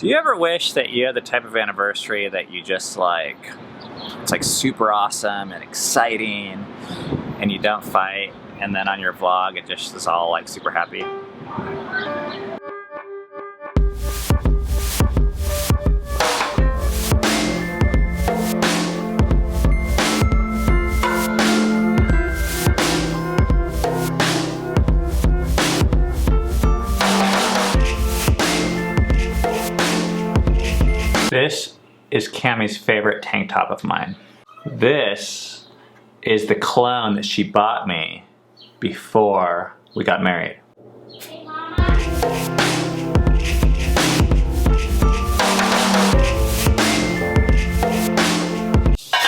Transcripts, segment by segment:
Do you ever wish that you had the type of anniversary that you just like, it's like super awesome and exciting and you don't fight, and then on your vlog it just is all like super happy? This is Camis' favorite tank top of mine. This is the clone that she bought me before we got married. Hey, Mama.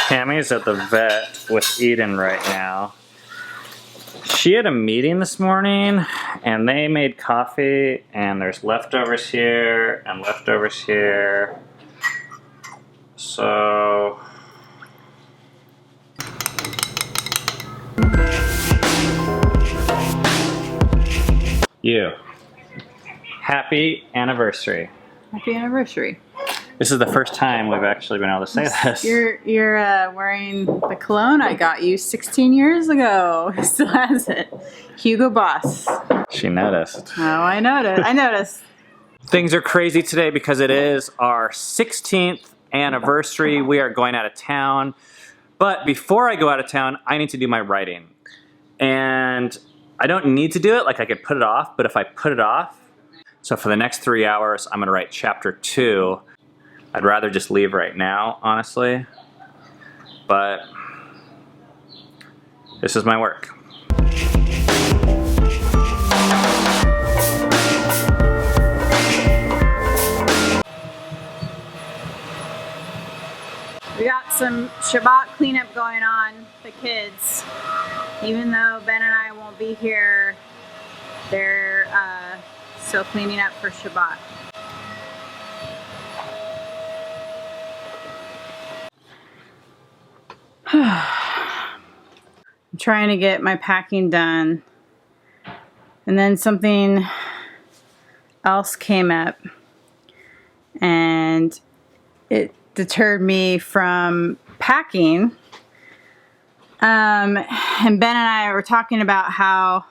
Camis at the vet with Eden right now. She had a meeting this morning and they made coffee and there's leftovers here and leftovers here. So you, happy anniversary. Happy anniversary. This is the first time we've actually been able to say this. You're wearing the cologne I got you 16 years ago. Still has it. Hugo Boss. She noticed. Oh, I noticed. Things are crazy today because it is our 16th anniversary. We are going out of town. But before I go out of town, I need to do my writing. And I don't need to do it, like I could put it off, but if I put it off, so for the next 3 hours, I'm gonna write chapter 2. I'd rather just leave right now, honestly. But this is my work. We got some Shabbat cleanup going on, the kids. Even though Ben and I won't be here, they're still cleaning up for Shabbat. I'm trying to get my packing done. And then something else came up and it deterred me from packing. And Ben and I were talking about how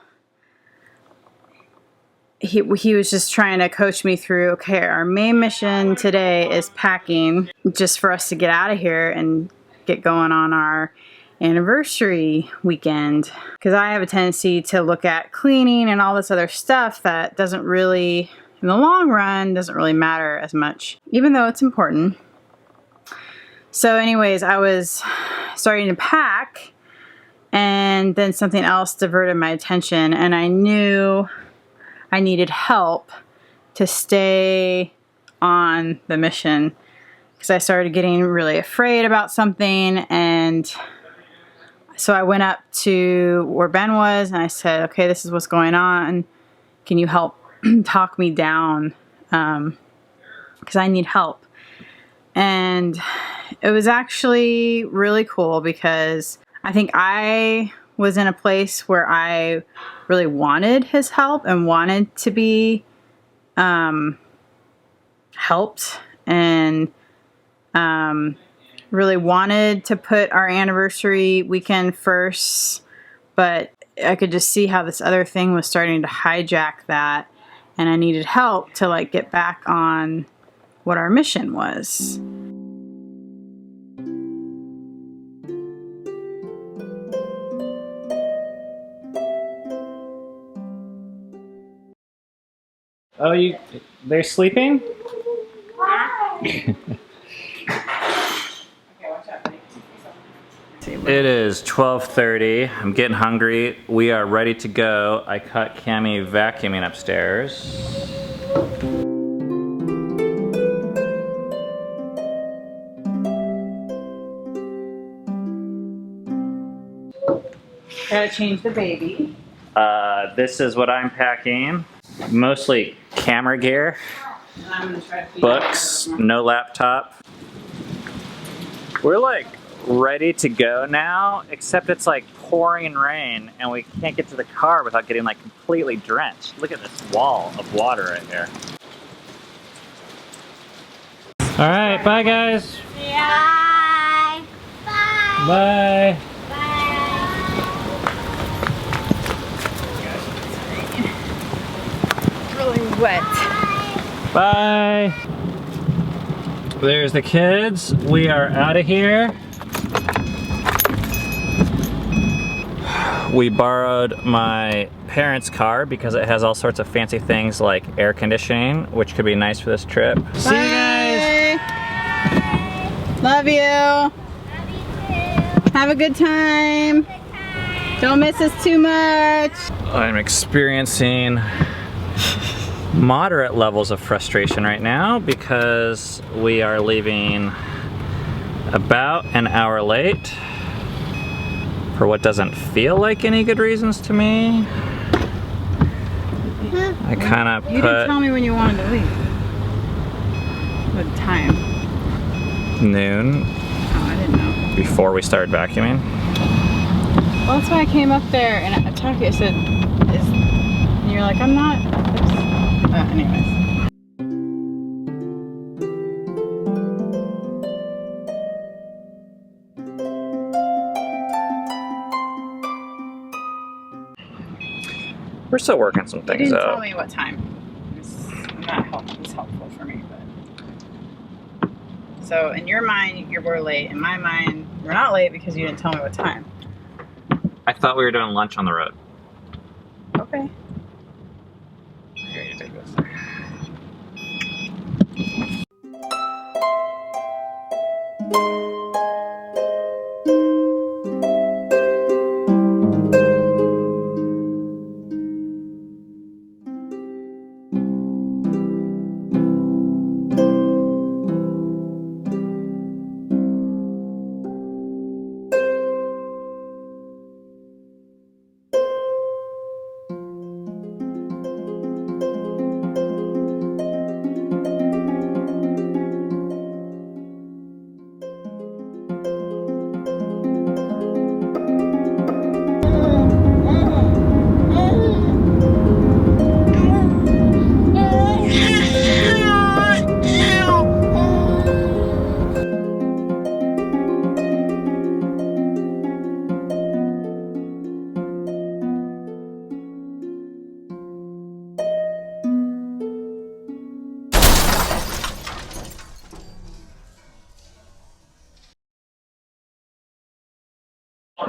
he was just trying to coach me through, okay, our main mission today is packing just for us to get out of here and get going on our anniversary weekend. Because I have a tendency to look at cleaning and all this other stuff that doesn't really, in the long run, doesn't really matter as much, even though it's important. So anyways, I was starting to pack and then something else diverted my attention and I knew I needed help to stay on the mission because I started getting really afraid about something. And so I went up to where Ben was and I said, okay, this is what's going on. Can you help talk me down? Because I need help. And it was actually really cool because I think I was in a place where I really wanted his help and wanted to be helped and really wanted to put our anniversary weekend first, but I could just see how this other thing was starting to hijack that and I needed help to like get back on what our mission was. Oh, they're sleeping? It is 12:30. I'm getting hungry. We are ready to go. I caught Cami vacuuming upstairs. Gotta change the baby. This is what I'm packing. Mostly camera gear, I'm gonna try to books, no laptop. We're like ready to go now, except it's like pouring rain and we can't get to the car without getting like completely drenched. Look at this wall of water right here. All right, bye guys. Bye. Bye. Bye. Really wet. Bye. There's the kids. We are out of here. We borrowed my parents' car because it has all sorts of fancy things like air conditioning, which could be nice for this trip. See you guys. Love you. Have a good time. Don't miss us too much. I'm experiencing moderate levels of frustration right now because we are leaving about an hour late for what doesn't feel like any good reasons to me. I kind of You didn't tell me when you wanted to leave. What time? noon Oh, I didn't know. before we started vacuuming. Well, that's why I came up there and I talked to you. I said, and you're like, I'm not. Anyways. We're still working some You things didn't tell out. me what time. It's not helpful. It's helpful for me, but. So in your mind, we're late. In my mind, we're not late because you didn't tell me what time. I thought we were doing lunch on the road. Okay. Here, you take this.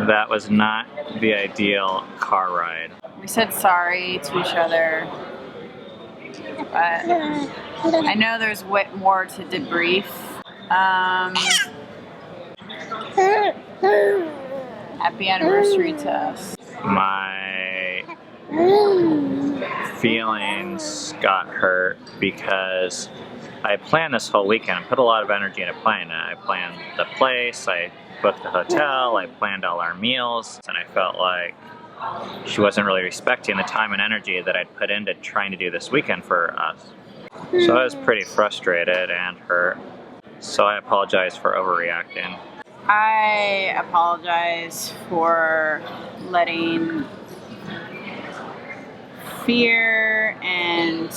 That was not the ideal car ride. We said sorry to each other, but I know there's way more to debrief. Happy anniversary to us. My feelings got hurt because I planned this whole weekend. I put a lot of energy into planning it. I planned the place, I booked the hotel, I planned all our meals, and I felt like she wasn't really respecting the time and energy that I'd put into trying to do this weekend for us. So I was pretty frustrated and hurt. So I apologize for overreacting. I apologize for letting fear and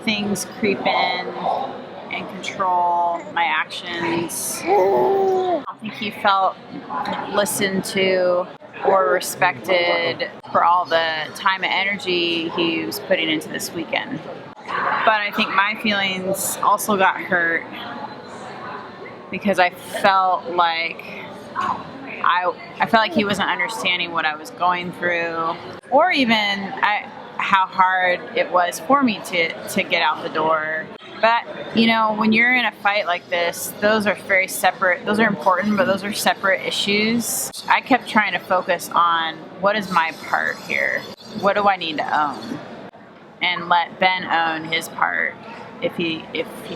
things creep in and control my actions. I don't think he felt listened to or respected for all the time and energy he was putting into this weekend. But I think my feelings also got hurt because I felt like I felt like he wasn't understanding what I was going through, or even how hard it was for me to get out the door. But you know, when you're in a fight like this, those are very separate. Those are important, but those are separate issues. I kept trying to focus on what is my part here. What do I need to own? And let Ben own his part if he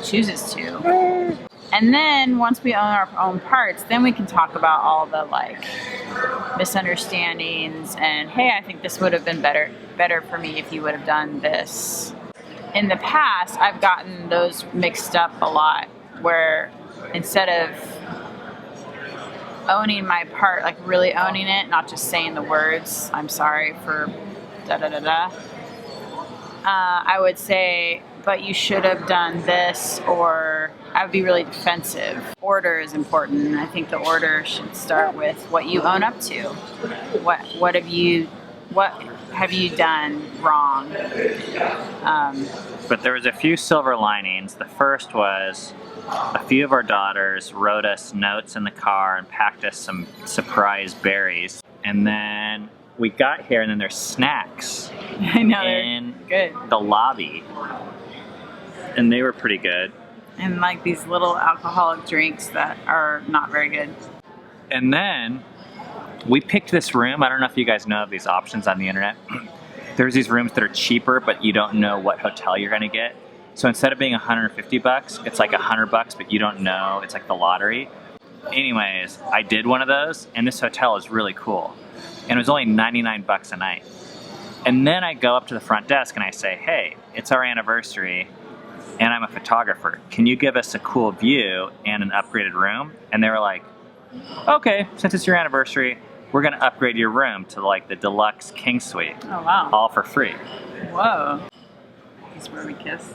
chooses to. And then once we own our own parts, then we can talk about all the like misunderstandings and, hey, I think this would have been better for me if you would have done this. In the past, I've gotten those mixed up a lot, where instead of owning my part, like really owning it, not just saying the words, I'm sorry for da da da da, I would say, but you should have done this, or I would be really defensive. Order is important. I think the order should start with what you own up to. What have you done wrong? But there was a few silver linings. The first was a few of our daughters wrote us notes in the car and packed us some surprise berries. And then we got here, and then there's snacks I know in they're good. the lobby. And they were pretty good. And like these little alcoholic drinks that are not very good. And then we picked this room. I don't know if you guys know of these options on the internet. There's these rooms that are cheaper, but you don't know what hotel you're going to get. So instead of being $150, it's like $100, but you don't know. It's like the lottery. Anyways, I did one of those, and this hotel is really cool. And it was only $99 a night. And then I go up to the front desk and I say, hey, it's our anniversary, and I'm a photographer. Can you give us a cool view and an upgraded room? And they were like, okay, since it's your anniversary, we're going to upgrade your room to like the deluxe king suite. Oh, wow. All for free. Whoa. This is where we kiss.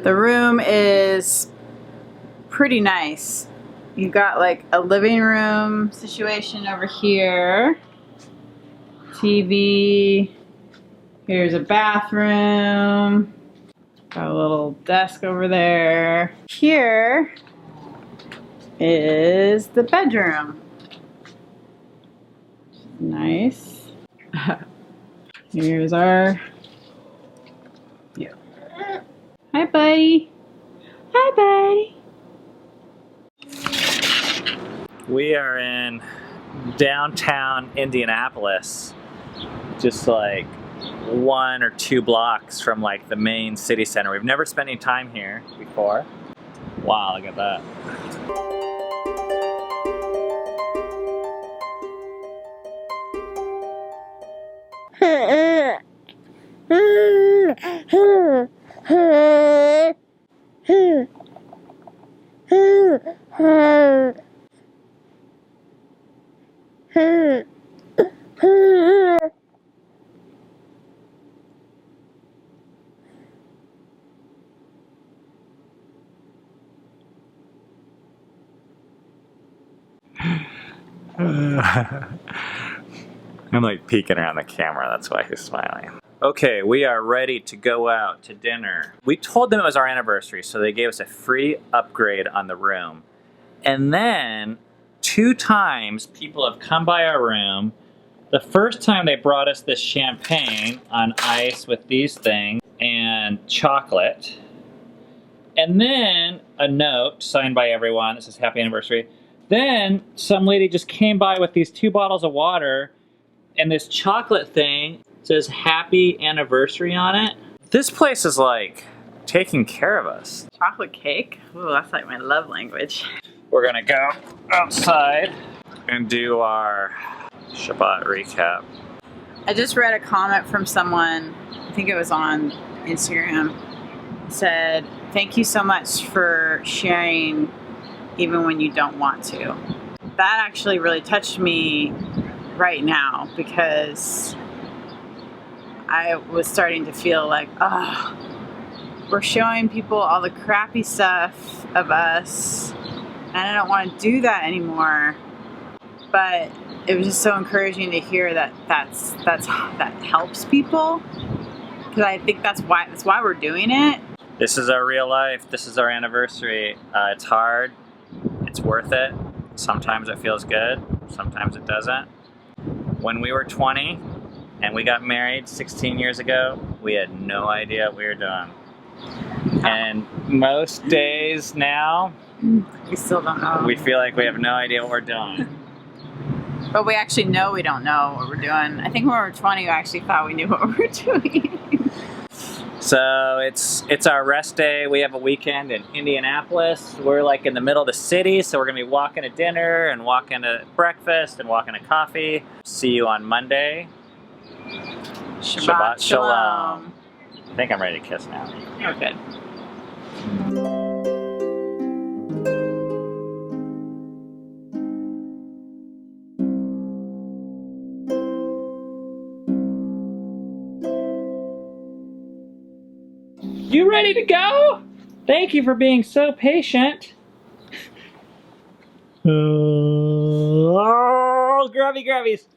The room is pretty nice. You've got like a living room situation over here. TV. Here's a bathroom. Got a little desk over there. Here is the bedroom. Nice. Here's our view. Hi, buddy. Hi, buddy. We are in downtown Indianapolis, just like 1 or 2 blocks from like the main city center. We've never spent any time here before. Wow, look at that. I'm like peeking around the camera, that's why he's smiling. Okay, we are ready to go out to dinner. We told them it was our anniversary, so they gave us a free upgrade on the room. And then 2 times people have come by our room. The first time they brought us this champagne on ice with these things and chocolate. And then a note signed by everyone that says happy anniversary. Then some lady just came by with these 2 bottles of water and this chocolate thing says happy anniversary on it. This place is like taking care of us. Chocolate cake? Ooh, that's like my love language. We're gonna go outside and do our Shabbat recap. I just read a comment from someone, I think it was on Instagram, said, thank you so much for sharing even when you don't want to. That actually really touched me right now because I was starting to feel like, oh, we're showing people all the crappy stuff of us and I don't want to do that anymore. But it was just so encouraging to hear that that helps people, because I think that's why we're doing it. This is our real life. This is our anniversary. It's hard. It's worth it. Sometimes it feels good. Sometimes it doesn't. When we were 20 and we got married 16 years ago, we had no idea what we were doing. And most days now, we still don't know. We feel like we have no idea what we're doing. But we actually know we don't know what we're doing. I think when we were 20, we actually thought we knew what we were doing. So it's our rest day. We have a weekend in Indianapolis. We're like in the middle of the city, so we're gonna be walking to dinner and walking to breakfast and walking to coffee. See you on Monday. Shabbat Shalom. I think I'm ready to kiss now. Okay. You ready to go? Thank you for being so patient. Oh, grabby grabbies.